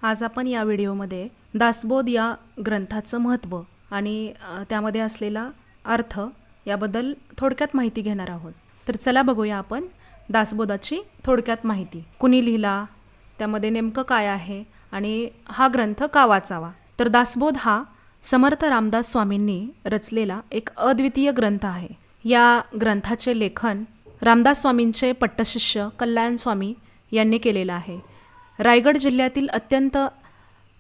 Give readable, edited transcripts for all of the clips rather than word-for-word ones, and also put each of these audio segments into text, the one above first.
आज आपण या व्हिडिओमध्ये दासबोध या ग्रंथाचं महत्त्व आणि त्यामध्ये असलेला अर्थ याबद्दल थोडक्यात माहिती घेणार आहोत. तर चला बघूया आपण दासबोधाची थोडक्यात माहिती. कुणी लिहिला, त्यामध्ये नेमकं काय आहे आणि हा ग्रंथ का वाचावा. तर दासबोध हा समर्थ रामदास स्वामींनी रचलेला एक अद्वितीय ग्रंथ आहे. या ग्रंथाचे लेखन रामदास स्वामींचे पट्टशिष्य कल्याण स्वामी यांनी केलेलं आहे. रायगड जिल्ह्यातील अत्यंत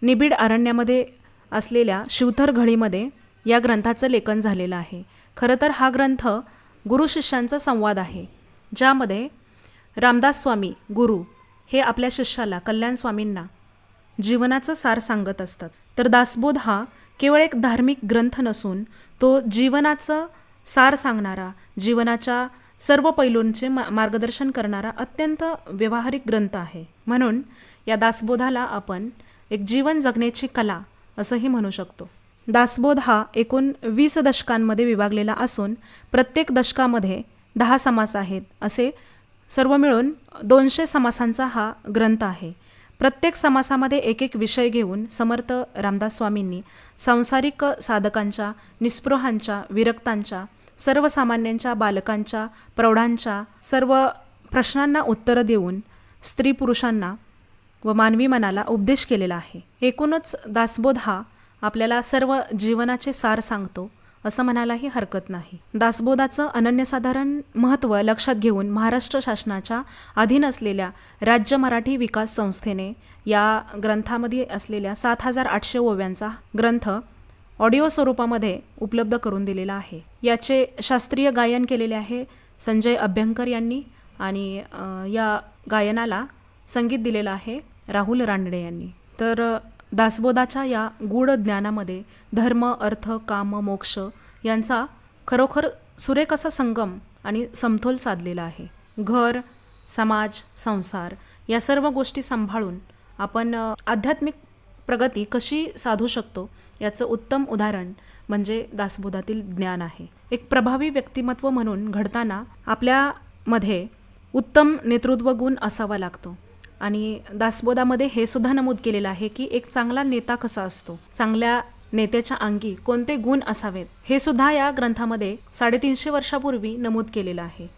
निबिड अरण्यामध्ये असलेल्या शिवथर घळीमध्ये या ग्रंथाचं लेखन झालेलं आहे. खरं तर हा ग्रंथ गुरु शिष्यांचा संवाद आहे, ज्यामध्ये रामदास स्वामी गुरु हे आपल्या शिष्याला कल्याण स्वामींना जीवनाचं सार सांगत असतात. तर दासबोध हा केवळ एक धार्मिक ग्रंथ नसून तो जीवनाचं सार सांगणारा, जीवनाच्या सर्व पैलूंचे मार्गदर्शन करणारा अत्यंत व्यावहारिक ग्रंथ आहे. म्हणून या दासबोधाला आपण एक जीवन जगण्याची कला असंही म्हणू शकतो. दासबोध हा एकूण 20 दशकांमध्ये विभागलेला असून प्रत्येक दशकामध्ये 10 समास आहेत. असे सर्व मिळून 200 समासांचा हा ग्रंथ आहे. प्रत्येक समासामध्ये एक एक विषय घेऊन समर्थ रामदास स्वामींनी सांसारिक साधकांच्या, निस्पृहांच्या, विरक्तांच्या, सर्वसामान्यांच्या, बालकांच्या, प्रौढांच्या सर्व प्रश्नांना उत्तरं देऊन स्त्री पुरुषांना व मानवी मनाला उपदेश केलेला आहे. एकूणच दासबोध हा आपल्याला सर्व जीवनाचे सार सांगतो असं म्हणायलाही हरकत नाही. दासबोधाचं अनन्यसाधारण महत्त्व लक्षात घेऊन महाराष्ट्र शासनाच्या अधीन असलेल्या राज्य मराठी विकास संस्थेने या ग्रंथामध्ये असलेल्या 7800 ओव्यांचा ग्रंथ ऑडिओ स्वरूपामध्ये उपलब्ध करून दिलेला आहे. याचे शास्त्रीय गायन केलेले आहे संजय अभ्यंकर यांनी आणि या गायनाला संगीत दिलेलं आहे राहुल रानडे यांनी. तर दासबोधाच्या या गूढ ज्ञानामध्ये धर्म, अर्थ, काम, मोक्ष यांचा खरोखर सुरेख असा संगम आणि समतोल साधलेला आहे. घर, समाज, संसार या सर्व गोष्टी सांभाळून आपण आध्यात्मिक प्रगती कशी साधू शकतो याचं उत्तम उदाहरण म्हणजे दासबोधातील ज्ञान आहे. एक प्रभावी व्यक्तिमत्व म्हणून घडताना आपल्यामध्ये उत्तम नेतृत्व गुण असावा लागतो आणि दासबोधामध्ये हे सुद्धा नमूद केलेलं आहे की एक चांगला नेता कसा असतो, चांगल्या नेत्याच्या अंगी कोणते गुण असावेत हे सुद्धा या ग्रंथामध्ये 350 वर्षापूर्वी नमूद केलेलं आहे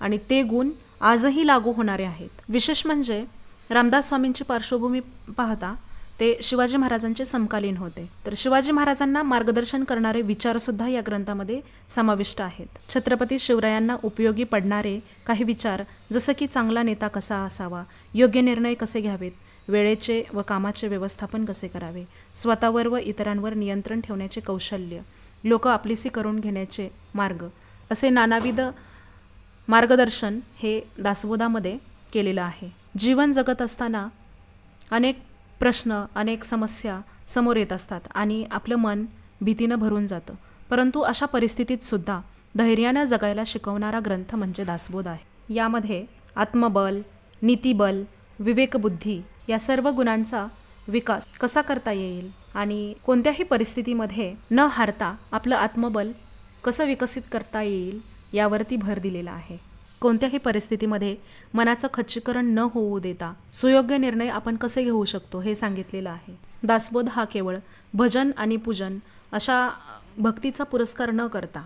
आणि ते गुण आजही लागू होणारे आहेत. विशेष म्हणजे रामदास स्वामींची पार्श्वभूमी पाहता ते शिवाजी महाराजांचे समकालीन होते. तर शिवाजी महाराजांना मार्गदर्शन करणारे विचारसुद्धा या ग्रंथामध्ये समाविष्ट आहेत. छत्रपती शिवरायांना उपयोगी पडणारे काही विचार, जसं की चांगला नेता कसा असावा, योग्य निर्णय कसे घ्यावेत, वेळेचे व कामाचे व्यवस्थापन कसे करावे, स्वतःवर व इतरांवर नियंत्रण ठेवण्याचे कौशल्य, लोक आपलीसी करून घेण्याचे मार्ग, असे नानाविध मार्गदर्शन हे दासबोधामध्ये केलेलं आहे. जीवन जगत असताना अनेक प्रश्न, अनेक समस्या समोर येत असतात आणि आपलं मन भीतीनं भरून जातं. परंतु अशा परिस्थितीत सुद्धा धैर्यानं जगायला शिकवणारा ग्रंथ म्हणजे दासबोध आहे. यामध्ये आत्मबल, नीतिबल, विवेकबुद्धी या सर्व गुणांचा विकास कसा करता येईल आणि कोणत्याही परिस्थितीमध्ये न हारता आपलं आत्मबल कसं विकसित करता येईल यावरती भर दिलेला आहे. कोणत्याही परिस्थितीमध्ये मनाचं खच्चीकरण न होऊ देता सुयोग्य निर्णय आपण कसे घेऊ शकतो हे सांगितलेलं आहे. दासबोध हा केवळ भजन आणि पूजन अशा भक्तीचा पुरस्कार न करता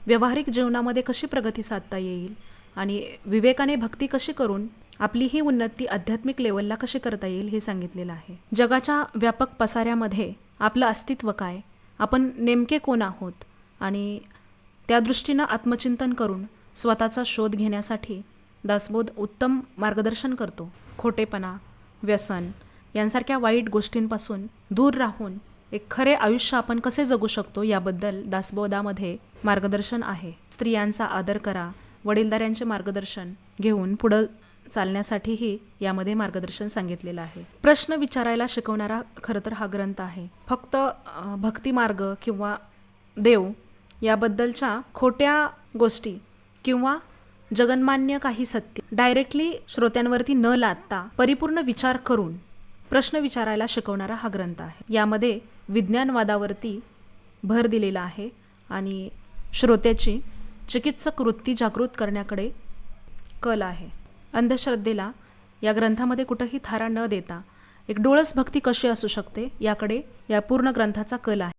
व्यावहारिक जीवनामध्ये कशी प्रगती साधता येईल आणि विवेकाने भक्ती कशी करून आपली ही उन्नती आध्यात्मिक लेवलला कशी करता येईल हे सांगितलेलं आहे. जगाच्या व्यापक पसाऱ्यामध्ये आपलं अस्तित्व काय, आपण नेमके कोण आहोत आणि त्या दृष्टीनं आत्मचिंतन करून स्वतःचा शोध घेण्यासाठी दासबोध उत्तम मार्गदर्शन करतो. खोटेपणा, व्यसन यांसारख्या वाईट गोष्टींपासून दूर राहून एक खरे आयुष्य आपण कसे जगू शकतो याबद्दल दासबोधामध्ये मार्गदर्शन आहे. स्त्रियांचा आदर करा, वडीलधाऱ्यांचे मार्गदर्शन घेऊन पुढं चालण्यासाठीही यामध्ये मार्गदर्शन सांगितलेलं आहे. प्रश्न विचारायला शिकवणारा खरं तर हा ग्रंथ आहे. फक्त भक्तिमार्ग किंवा देव याबद्दलच्या खोट्या गोष्टी किंवा जगन्मान्य काही सत्य डायरेक्टली श्रोत्यांवरती न लादता परिपूर्ण विचार करून प्रश्न विचारायला शिकवणारा हा ग्रंथ आहे. यामध्ये विज्ञानवादावरती भर दिलेला आहे आणि श्रोत्याची चिकित्सक वृत्ती जागृत करण्याकडे कल आहे. अंधश्रद्धेला या ग्रंथामध्ये कुठंही थारा न देता एक डोळस भक्ती कशी असू शकते याकडे या पूर्ण ग्रंथाचा कल आहे.